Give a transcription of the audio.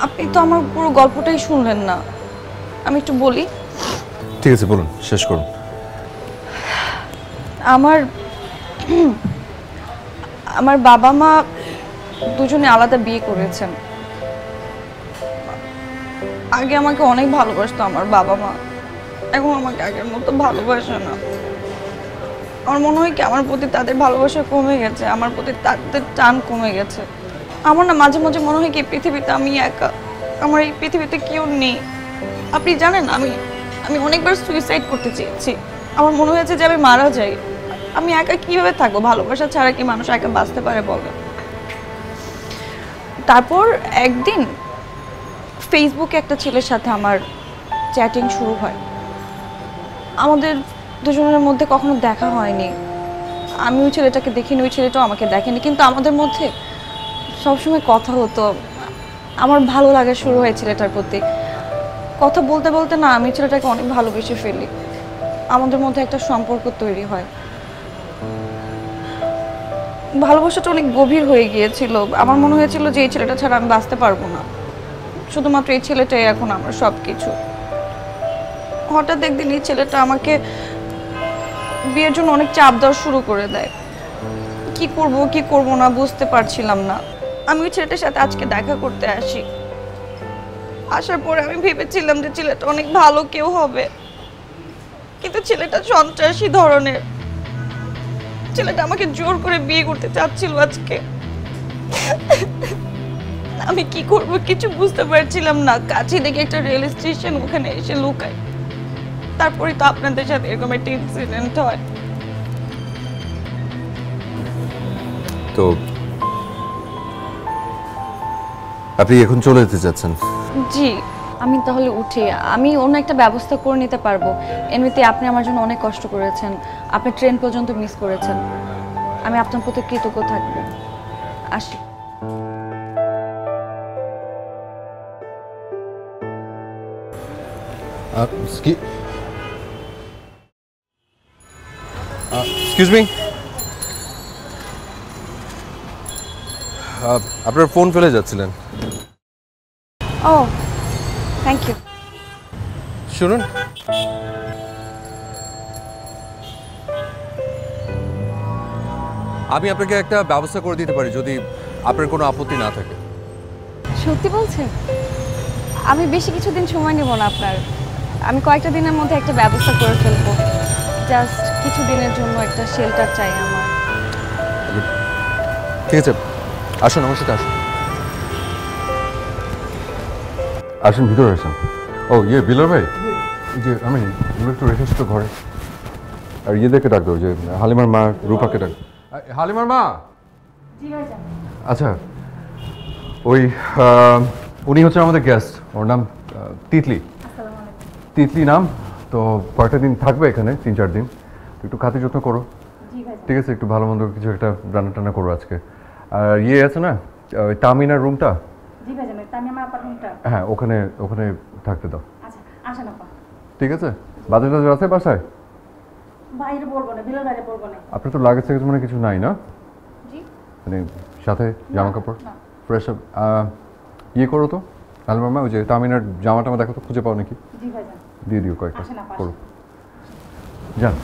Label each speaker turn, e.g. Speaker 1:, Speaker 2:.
Speaker 1: আপনি তো আমার পুরো গল্পটাই শুনলেন না, আমি একটু বলি।
Speaker 2: ঠিক আছে, বলুন, শেষ করুন।
Speaker 1: আমার আমার বাবা মা দুজনে আলাদা বিয়ে করেছেন। আগে আমাকে অনেক ভালোবাসতো আমার বাবা মা, এখন আমাকে আগের মতো ভালোবাসে না। আমার মনে হয় কি আমার প্রতি তাদের ভালোবাসা কমে গেছে, আমার প্রতি তাদের টান কমে গেছে। আমার না মাঝে মাঝে মনে হয় কি পৃথিবীতে আমি একা, আমার এই পৃথিবীতে কেউ নেই। আপনি জানেন আমি আমি অনেকবার সুইসাইড করতে চেয়েছি। আমার মনে হয়েছে যে আমি মারা যাই। আমি একা কিভাবে থাকবো? ভালোবাসা ছাড়া কি মানুষ একা বাঁচতে পারে বলে? তারপর একদিন ফেসবুকে একটা ছেলের সাথে আমার চ্যাটিং শুরু হয়। আমাদের দুজনের মধ্যে কখনো দেখা হয়নি, আমি ওই ছেলেটাকে দেখিনি, ওই ছেলেটাও আমাকে দেখেনি, কিন্তু আমাদের মধ্যে সবসময় কথা হতো। আমার ভালো লাগা শুরু হয় ছেলেটার প্রতি। কথা বলতে বলতে না আমি ছেলেটাকে অনেক ভালোবেসে ফেলি। আমাদের মধ্যে একটা সম্পর্ক তৈরি হয়। ভালোবাসাটা অনেক গভীর হয়ে গিয়েছিল। আমার মনে হয়েছিল যে এই ছেলেটা ছাড়া আমি বাঁচতে পারবো না, শুধুমাত্র এই ছেলেটাই এখন আমার সব কিছু। হঠাৎ একদিন এই ছেলেটা আমাকে বিয়ের জন্য অনেক চাপ দেওয়া শুরু করে দেয়। কি করব কি করব না বুঝতে পারছিলাম না। আমি ওই ছেলেটার সাথে আজকে দেখা করতে আসি। আসার পরে আমি ভেবেছিলাম যে ছেলেটা অনেক ভালো কেউ হবে, কিন্তু ছেলেটা সন্ত্রাসী ধরনের। ছেলেটা আমাকে জোর করে বিয়ে করতে চাচ্ছিল আজকে। আমি কি করব কিছু বুঝতে পারছিলাম না। কাছে দেখে একটা রেল স্টেশন, ওখানে এসে লুকাই। তারপরে তো আপনাদের সাথে এরকম একটা ইনসিডেন্ট হয়।
Speaker 2: তো আপনি এখন চলে যেতে চাচ্ছেন?
Speaker 1: জি, আমি তাহলে উঠি। আমি অন্য একটা ব্যবস্থা করে নিতে পারবো। এমনিতে আপনি আমার জন্য অনেক কষ্ট করেছেন, আপনি ট্রেন পর্যন্ত মিস করেছেন। আমি আপনার প্রতি কৃতজ্ঞ থাকবো। আসি।
Speaker 2: এক্সকিউজ মি, আপনার ফোন ফেলে যাচ্ছিলেন।
Speaker 1: ও, থ্যাংক ইউ।
Speaker 2: শুনুন, আমি আপনাকে একটা ব্যবস্থা করে দিতে পারি যদি আপনার কোনো আপত্তি না থাকে।
Speaker 1: সত্যি বলছেন? আমি বেশি কিছুদিন সময় নেব না আপনার। আমি কয়েকটা দিনের মধ্যে একটা ব্যবস্থা করে ফেলবো। জাস্ট কিছু দিনের জন্য একটা শেল্টার চাই আমার।
Speaker 2: ঠিক আছে, আসুন আমার সাথে আসুন। আসুন, ভিতরে আসুন। ও ইয়ে বিলাল ভাই, এই যে আমি এগুলো একটু রেখে এসেছি ঘরে। আর ইয়েদেরকে ডাকবে, ওই যে হালিমার মা, রূপাকে ডাক। হালিমার মা। আচ্ছা, ওই উনি হচ্ছে আমাদের গেস্ট, ওর নাম তিতলি। তিতলি নাম। তো কয়েকটা দিন থাকবে এখানে, 3-4 দিন। একটু খাতির যত্ন করো, ঠিক আছে? একটু ভালো মন্দ কিছু একটা রান্না টান্না করো আজকে। আর ইয়ে আছে না ওই তামিনার রুমটা, হ্যাঁ ওখানে ওখানে থাকতে দাও। ঠিক আছে? বাজার টাজার আছে বাসায়?
Speaker 3: বাইরে বলবো না, বিলের বাইরে বলবো না।
Speaker 2: আপনার তো লাগেজ টাগেজ মানে কিছু নাই না? মানে সাথে জামা কাপড় ফ্রেশ ইয়ে করো তো হালিমার, ওই যে তামিনার জামা টামা দেখো তো, খুঁজে পাও নাকি? দিয়ে দিও কয়েকটা, করো। যান।